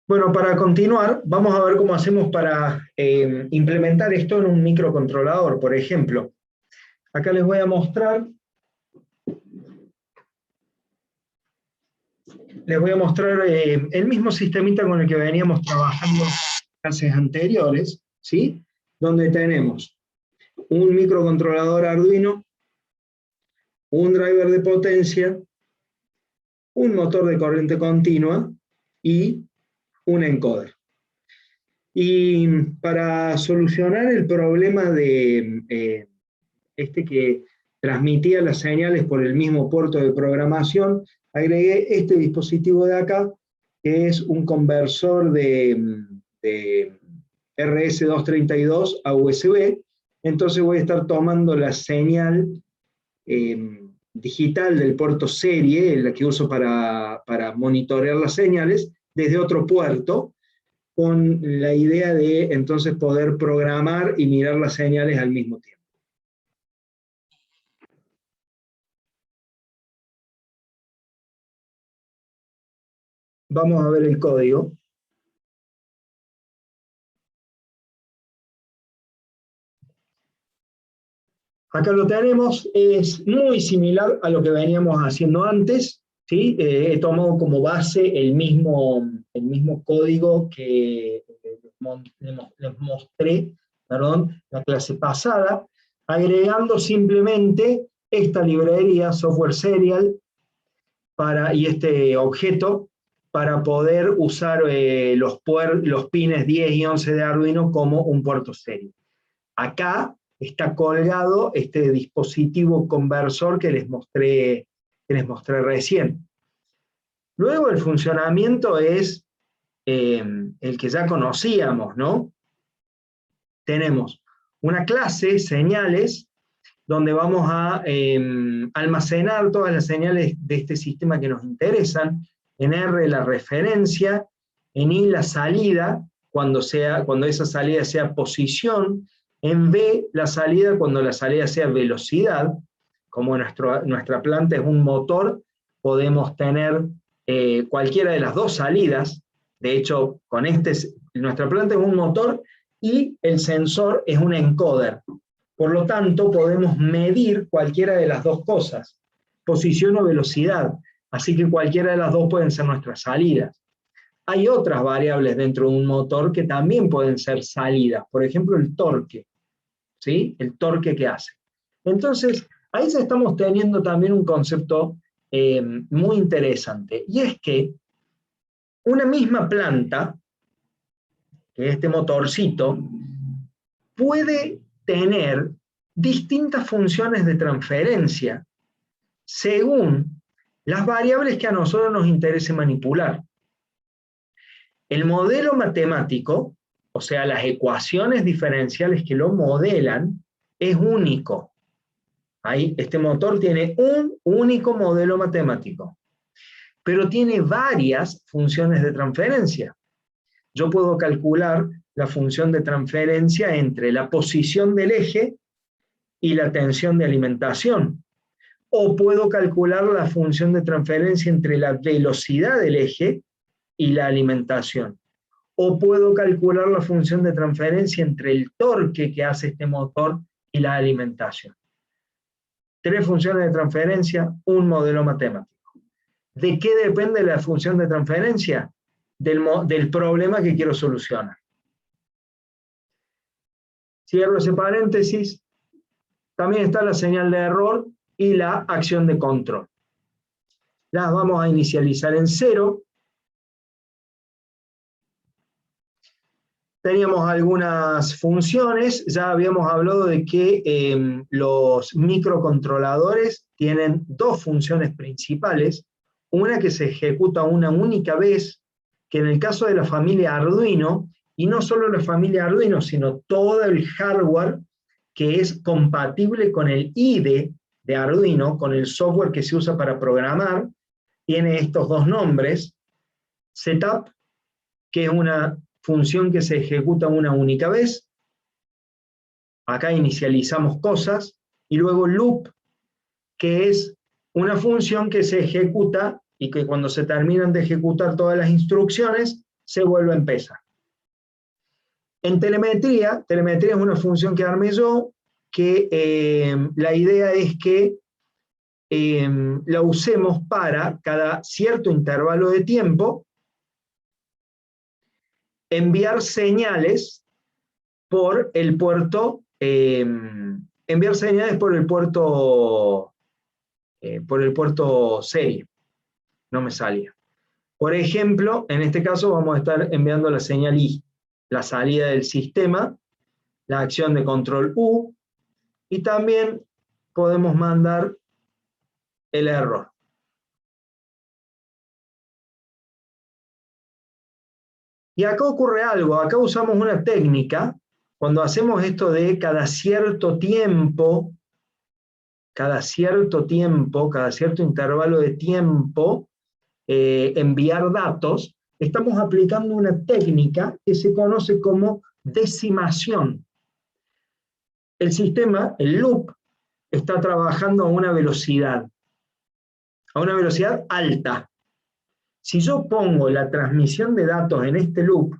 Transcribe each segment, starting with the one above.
Bueno, para continuar, vamos a ver cómo hacemos para implementar esto en un microcontrolador, por ejemplo. Acá les voy a mostrar el mismo sistemita con el que veníamos trabajando en clases anteriores, ¿sí? Donde tenemos un microcontrolador Arduino, un driver de potencia, un motor de corriente continua y un encoder. Y para solucionar el problema de que transmitía las señales por el mismo puerto de programación, agregué este dispositivo de acá, que es un conversor de RS232 a USB. Entonces voy a estar tomando la señal digital del puerto serie, la que uso para monitorear las señales, desde otro puerto, con la idea de entonces poder programar y mirar las señales al mismo tiempo. Vamos a ver el código. Acá lo tenemos, es muy similar a lo que veníamos haciendo antes, ¿sí? He tomado como base el mismo código que les mostré, perdón, la clase pasada, agregando simplemente esta librería, software serial, y este objeto, para poder usar los pines 10 y 11 de Arduino como un puerto serie. Acá está colgado este dispositivo conversor que les mostré recién. Luego el funcionamiento es el que ya conocíamos, ¿no? Tenemos una clase, señales, donde vamos a almacenar todas las señales de este sistema que nos interesan, en R la referencia, en I la salida, cuando esa salida sea posición, en B la salida cuando la salida sea velocidad. Como nuestra planta es un motor, podemos tener cualquiera de las dos salidas. De hecho, nuestra planta es un motor y el sensor es un encoder. Por lo tanto, podemos medir cualquiera de las dos cosas, posición o velocidad. Así que cualquiera de las dos pueden ser nuestras salidas. Hay otras variables dentro de un motor que también pueden ser salidas. Por ejemplo, el torque, ¿sí? El torque que hace. Entonces, ahí ya estamos teniendo también un concepto muy interesante. Y es que una misma planta, que es este motorcito, puede tener distintas funciones de transferencia según las variables que a nosotros nos interese manipular. El modelo matemático, o sea, las ecuaciones diferenciales que lo modelan, es único. Ahí, este motor tiene un único modelo matemático, pero tiene varias funciones de transferencia. Yo puedo calcular la función de transferencia entre la posición del eje y la tensión de alimentación. O puedo calcular la función de transferencia entre la velocidad del eje y la alimentación. O puedo calcular la función de transferencia entre el torque que hace este motor y la alimentación. 3 funciones de transferencia, un modelo matemático. ¿De qué depende la función de transferencia? Del problema que quiero solucionar. Cierro ese paréntesis. También está la señal de error y la acción de control. Las vamos a inicializar en 0. Teníamos algunas funciones, ya habíamos hablado de que los microcontroladores tienen 2 funciones principales, una que se ejecuta una única vez, que en el caso de la familia Arduino, y no solo la familia Arduino, sino todo el hardware que es compatible con el IDE de Arduino, con el software que se usa para programar, tiene estos 2 nombres: setup, que es una función que se ejecuta una única vez, acá inicializamos cosas, y luego loop, que es una función que se ejecuta y que cuando se terminan de ejecutar todas las instrucciones, se vuelve a empezar. En telemetría es una función que armé yo, que la idea es que la usemos para cada cierto intervalo de tiempo enviar señales por el puerto, por el puerto serie. No me salía. Por ejemplo, en este caso vamos a estar enviando la señal I, la salida del sistema, la acción de control U, y también podemos mandar el error. Y acá ocurre algo, acá usamos una técnica, cuando hacemos esto de cada cierto intervalo de tiempo, enviar datos, estamos aplicando una técnica que se conoce como decimación. El sistema, el loop, está trabajando a una velocidad alta. Si yo pongo la transmisión de datos en este loop,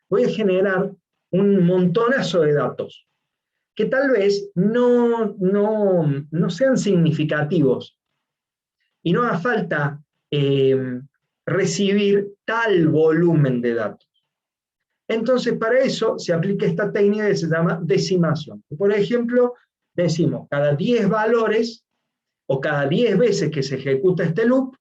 voy a generar un montonazo de datos, que tal vez no sean significativos, y no haga falta recibir tal volumen de datos. Entonces, para eso se aplica esta técnica que se llama decimación. Por ejemplo, decimos, cada 10 valores, o cada 10 veces que se ejecuta este loop,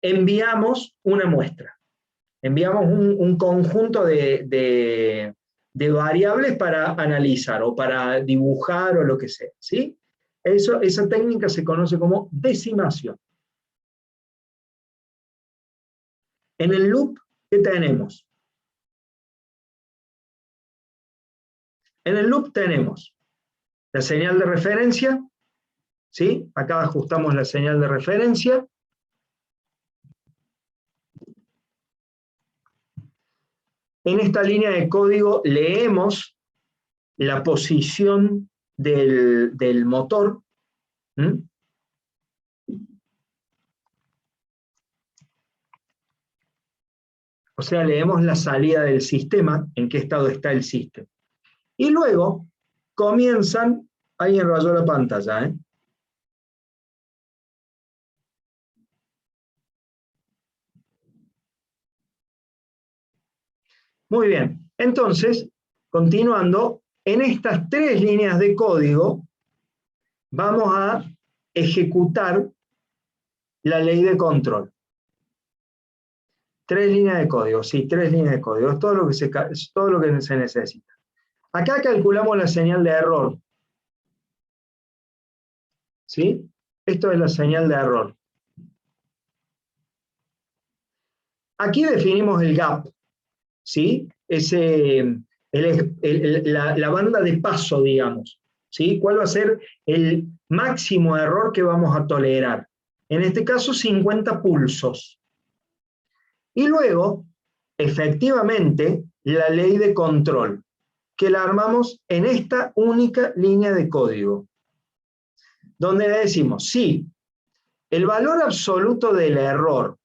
enviamos una muestra. Enviamos un conjunto de variables para analizar, o para dibujar, o lo que sea, ¿sí? Esa técnica se conoce como decimación. En el loop, ¿qué tenemos? En el loop tenemos la señal de referencia, ¿sí? Acá ajustamos la señal de referencia. En esta línea de código leemos la posición del motor. O sea, leemos la salida del sistema, en qué estado está el sistema. Y luego comienzan, alguien rayó la pantalla, ¿eh? Muy bien, entonces, continuando, en estas 3 líneas de código vamos a ejecutar la ley de control. 3 líneas de código, sí, 3 líneas de código, es todo lo que se necesita. Acá calculamos la señal de error. ¿Sí? Esto es la señal de error. Aquí definimos el gap, ¿sí? La banda de paso, digamos, ¿sí? ¿Cuál va a ser el máximo error que vamos a tolerar? En este caso, 50 pulsos. Y luego, efectivamente, la ley de control, que la armamos en esta única línea de código, donde decimos, si el valor absoluto del error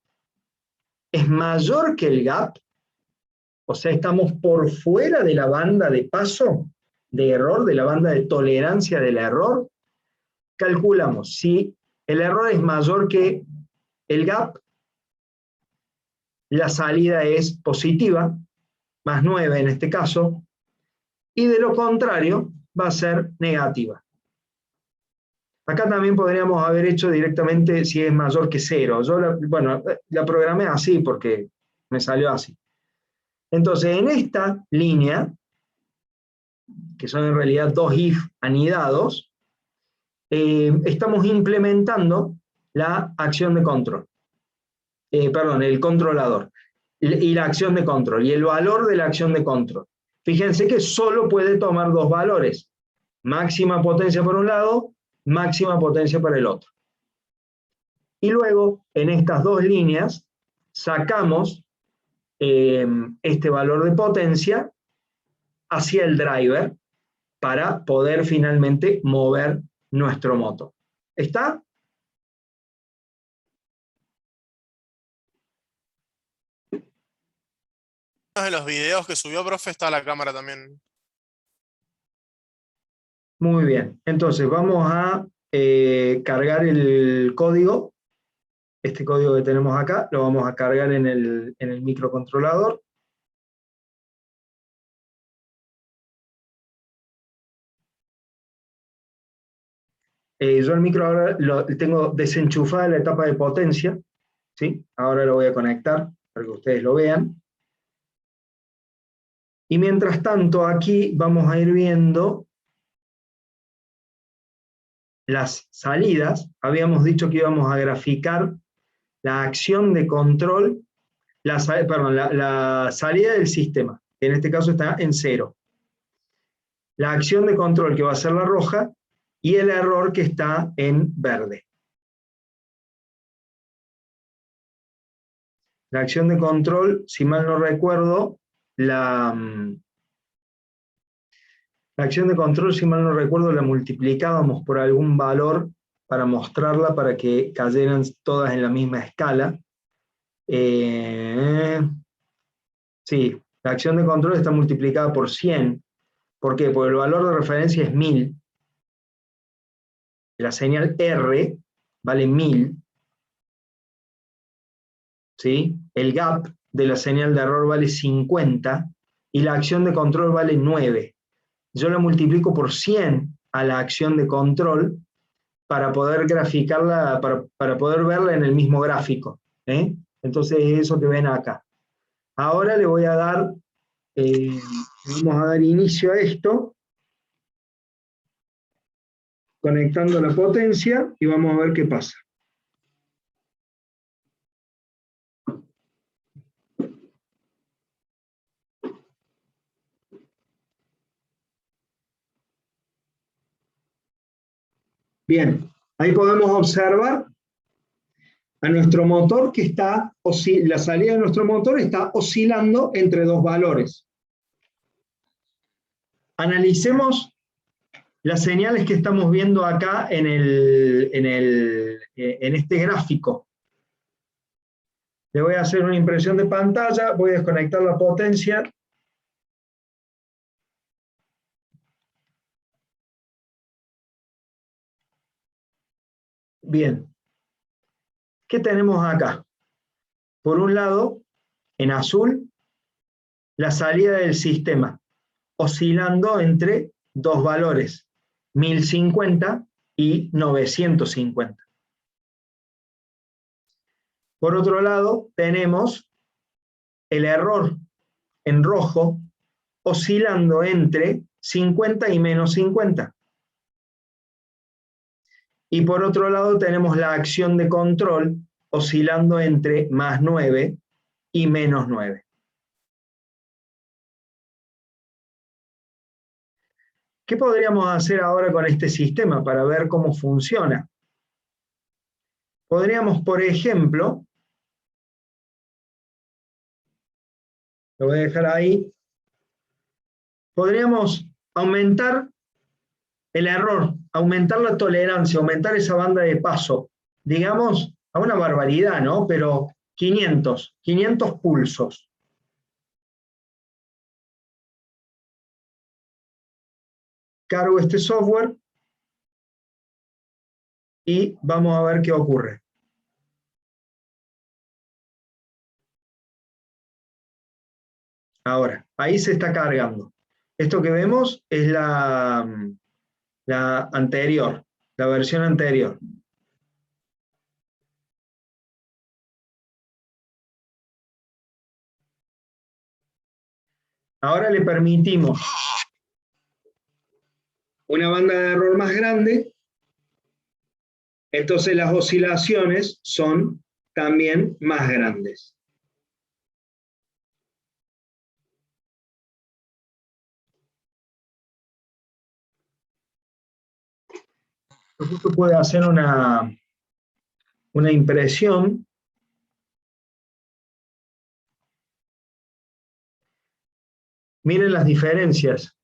es mayor que el gap, o sea, estamos por fuera de la banda de paso de error, de la banda de tolerancia del error, calculamos si el error es mayor que el gap, la salida es positiva, más 9 en este caso, y de lo contrario va a ser negativa. Acá también podríamos haber hecho directamente si es mayor que 0. Yo la programé así porque me salió así. Entonces, en esta línea, que son en realidad 2 if anidados, estamos implementando la acción de control. El controlador. Y la acción de control. Y el valor de la acción de control. Fíjense que solo puede tomar 2 valores. Máxima potencia por un lado, máxima potencia por el otro. Y luego, en estas 2 líneas, sacamos este valor de potencia hacia el driver para poder finalmente mover nuestro motor. ¿Está? de los videos que subió, profe, está la cámara también. Muy bien, entonces vamos a cargar el código. Este código que tenemos acá lo vamos a cargar en el microcontrolador. Yo el micro ahora lo tengo desenchufada la etapa de potencia, ¿sí? Ahora lo voy a conectar para que ustedes lo vean. Y mientras tanto aquí vamos a ir viendo las salidas. Habíamos dicho que íbamos a graficar la acción de control, la salida del sistema, que en este caso está en 0. La acción de control que va a ser la roja y el error que está en verde. La acción de control, si mal no recuerdo, la acción de control, si mal no recuerdo, la multiplicábamos por algún valor para mostrarla, para que cayeran todas en la misma escala. Sí, la acción de control está multiplicada por 100. ¿Por qué? Porque el valor de referencia es 1000. La señal R vale 1000. ¿Sí? El gap de la señal de error vale 50 y la acción de control vale 9. Yo la multiplico por 100 a la acción de control para poder graficarla, para poder verla en el mismo gráfico. Entonces es eso que ven acá. Ahora le voy a dar, vamos a dar inicio a esto, conectando la potencia y vamos a ver qué pasa. Bien, ahí podemos observar a nuestro motor que está, la salida de nuestro motor está oscilando entre dos valores. Analicemos las señales que estamos viendo acá en este gráfico. Le voy a hacer una impresión de pantalla, voy a desconectar la potencia. Bien. ¿Qué tenemos acá? Por un lado, en azul, la salida del sistema, oscilando entre dos valores, 1050 y 950. Por otro lado, tenemos el error en rojo, oscilando entre 50 y menos 50. Y por otro lado tenemos la acción de control oscilando entre más 9 y menos 9. ¿Qué podríamos hacer ahora con este sistema para ver cómo funciona? Podríamos, por ejemplo, lo voy a dejar ahí, podríamos aumentar el error, aumentar la tolerancia, aumentar esa banda de paso, digamos, a una barbaridad, ¿no? Pero 500 pulsos. Cargo este software y vamos a ver qué ocurre. Ahora, ahí se está cargando. Esto que vemos es la anterior, la versión anterior. Ahora le permitimos una banda de error más grande, entonces las oscilaciones son también más grandes. Esto puede hacer una impresión. Miren las diferencias.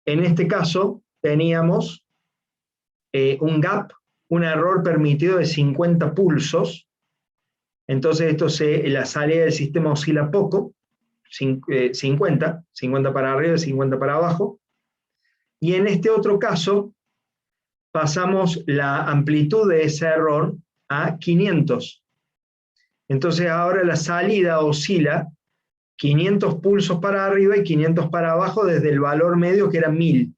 En este caso teníamos un gap, un error permitido de 50 pulsos. Entonces la salida del sistema oscila poco. 50, 50 para arriba y 50 para abajo. Y en este otro caso, pasamos la amplitud de ese error a 500. Entonces ahora la salida oscila 500 pulsos para arriba y 500 para abajo desde el valor medio que era 1000.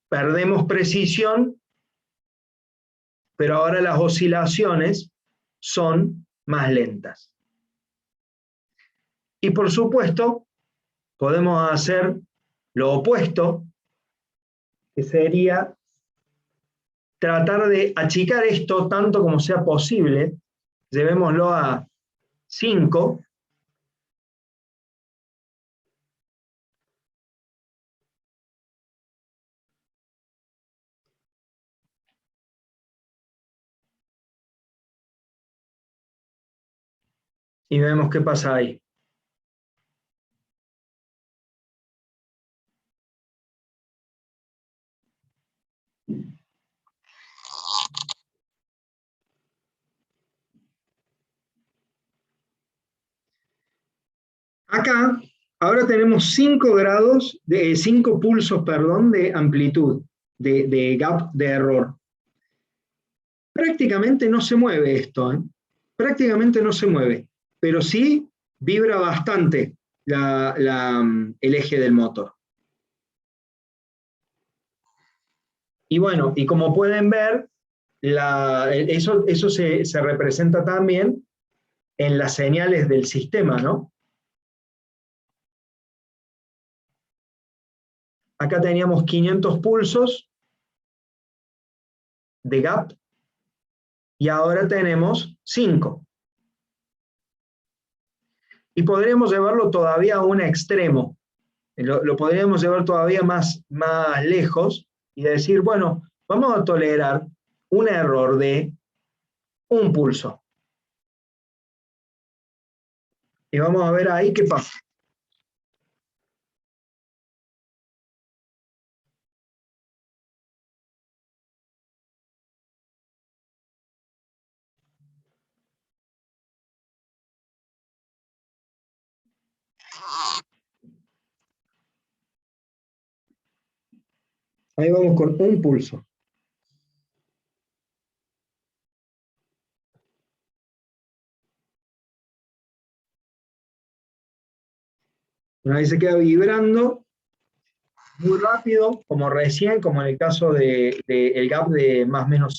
Perdemos precisión, pero ahora las oscilaciones son más lentas. Y por supuesto, podemos hacer lo opuesto, que sería tratar de achicar esto tanto como sea posible. Llevémoslo a 5. Y vemos qué pasa ahí. Acá, ahora tenemos 5 grados, 5 pulsos, perdón, de amplitud, de gap de error. Prácticamente no se mueve esto, ¿eh? Prácticamente no se mueve, pero sí vibra bastante el eje del motor. Y bueno, y como pueden ver, eso se representa también en las señales del sistema, ¿no? Acá teníamos 500 pulsos de gap y ahora tenemos 5. Y podríamos llevarlo todavía a un extremo, lo podríamos llevar todavía más lejos y decir, bueno, vamos a tolerar un error de 1 pulso. Y vamos a ver ahí qué pasa. Ahí vamos con 1 pulso. Bueno, ahí se queda vibrando muy rápido, como recién, como en el caso del gap de más o menos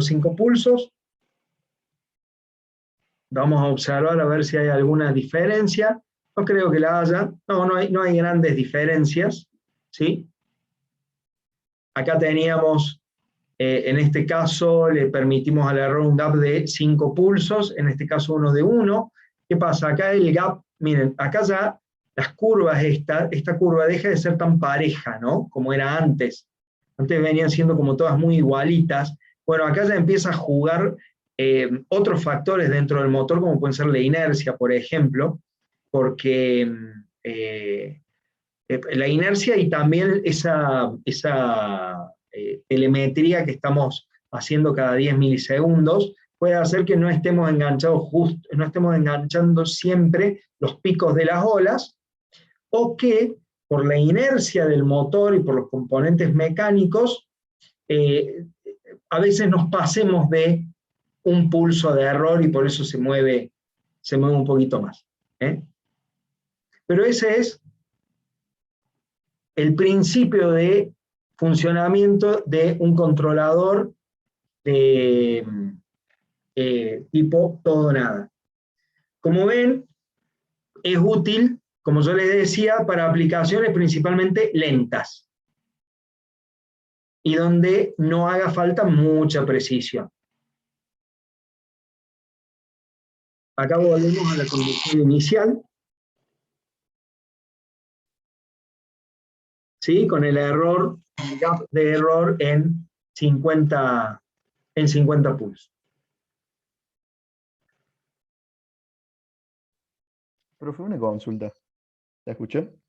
5 pulsos. Vamos a observar a ver si hay alguna diferencia. No creo que la haya. No hay grandes diferencias, ¿sí? Acá teníamos, en este caso, le permitimos al error un gap de 5 pulsos, en este caso uno de 1. ¿Qué pasa? Acá el gap, miren, acá ya las curvas, esta curva deja de ser tan pareja, ¿no? Como era antes. Antes venían siendo como todas muy igualitas. Bueno, acá ya empieza a jugar otros factores dentro del motor, como pueden ser la inercia, por ejemplo, porque la inercia y también esa telemetría que estamos haciendo cada 10 milisegundos puede hacer que no estemos no estemos enganchando siempre los picos de las olas, o que por la inercia del motor y por los componentes mecánicos, a veces nos pasemos de un pulso de error y por eso se mueve un poquito más. Pero ese es el principio de funcionamiento de un controlador de tipo todo o nada. Como ven, es útil, como yo les decía, para aplicaciones principalmente lentas y donde no haga falta mucha precisión. Acá volvemos a la condición inicial, ¿sí? Con el error, el gap de error en 50 pulsos. Profe, una consulta. ¿La escuché?